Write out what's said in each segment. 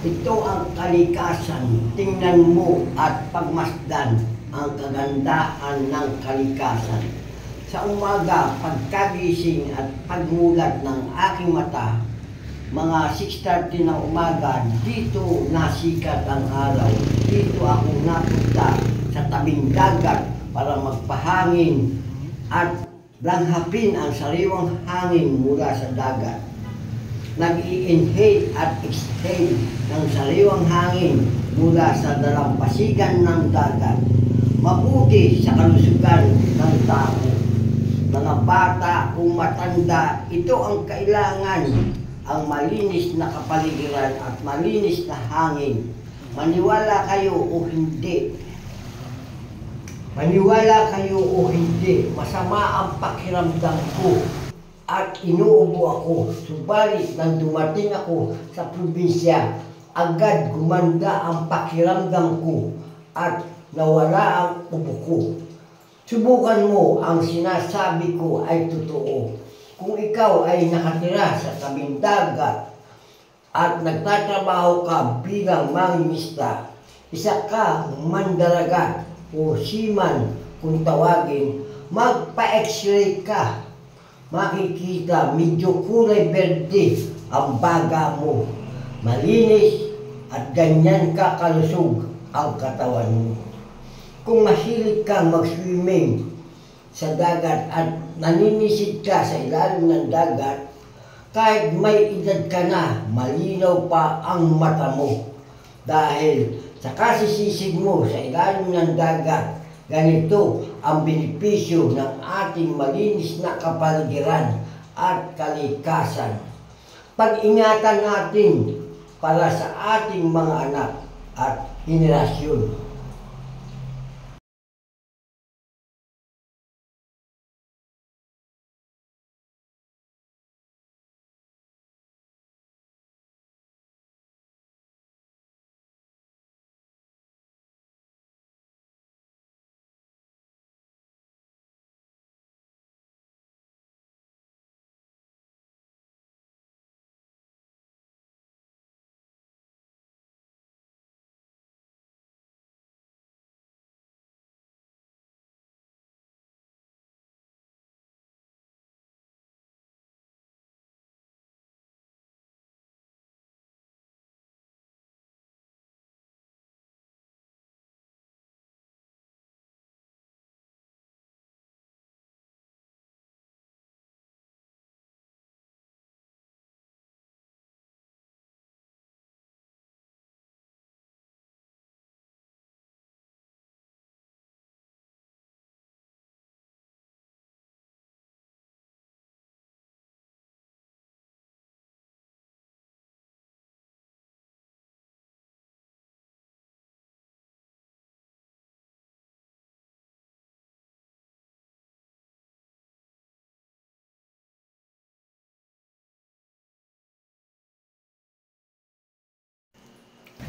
Ito ang kalikasan. Tingnan mo at pagmasdan ang kagandahan ng kalikasan. Sa umaga, pagkagising at pagmulat ng aking mata, mga 6:30 ng umaga, dito nasikat ang araw. Dito ako napunta sa tabing dagat para magpahangin at langhapin ang sariwang hangin mula sa dagat. Nag-i-inhale at exhale ng sariwang hangin mula sa dalampasigan ng dagat. Mabuti sa kalusugan ng tao. Mga bata o matanda, ito ang kailangan, ang malinis na kapaligiran at malinis na hangin. Maniwala kayo o hindi. Maniwala kayo o hindi, masama ang pakiramdam ko at inuubo ako. Subalit nang dumating ako sa probinsya, agad gumanda ang pakiramdam ko at nawala ang ubo ko. Subukan mo, ang sinasabi ko ay totoo. Kung ikaw ay nakatira sa tabing dagat at nagtatrabaho ka bilang mangingisda, isa ka mandaragat o seaman kung tawagin, magpa-x-ray ka. Makikita medyo kulay berde ang baga mo. Malinis at ganyan ka kalusog ang katawan mo. Kung mahilig kang mag-swimming sa dagat at naninisid ka sa ilalim ng dagat, kahit may edad ka na, malinaw pa ang mata mo. Dahil sa kasisisig mo sa ilalim ng dagat, ganito ang benepisyo ng ating malinis na kapaligiran at kalikasan. Pag-ingatan natin para sa ating mga anak at henerasyon.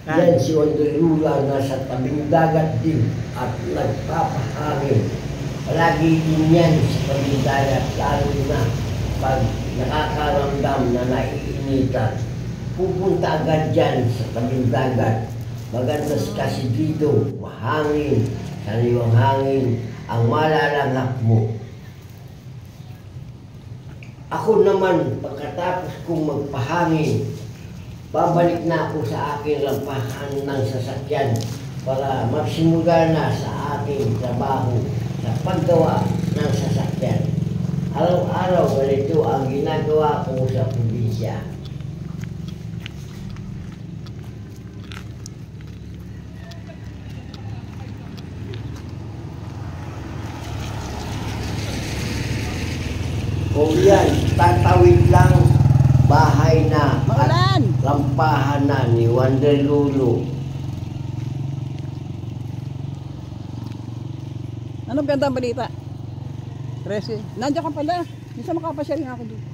Yan si Wandolula na sa tabing dagat din at nagpapahangin. Palagi din yan sa tabing dagat, lalo na pag nakakaramdam na naiinitan. Pupunta agad dyan sa tabing dagat. Maganda kasi dito, mahangin, sariwang hangin, ang malalanghap mo. Ako naman, pagkatapos kong magpahangin, babalik na ako sa aking lampahan ng sasakyan para magsimula na sa aking trabaho sa paggawa ng sasakyan. Araw-araw ganito ang ginagawa ko sa probinsya. Kung yan, tatawid lang, bahay na. Lampahan na ni Wandolula. Anong gandang balita? 13. Nandiyan ka pala. Minsan makapasya rin ako dito.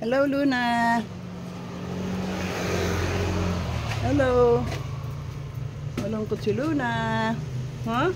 Hello, Luna. Hello. Malungkot si Luna. Huh?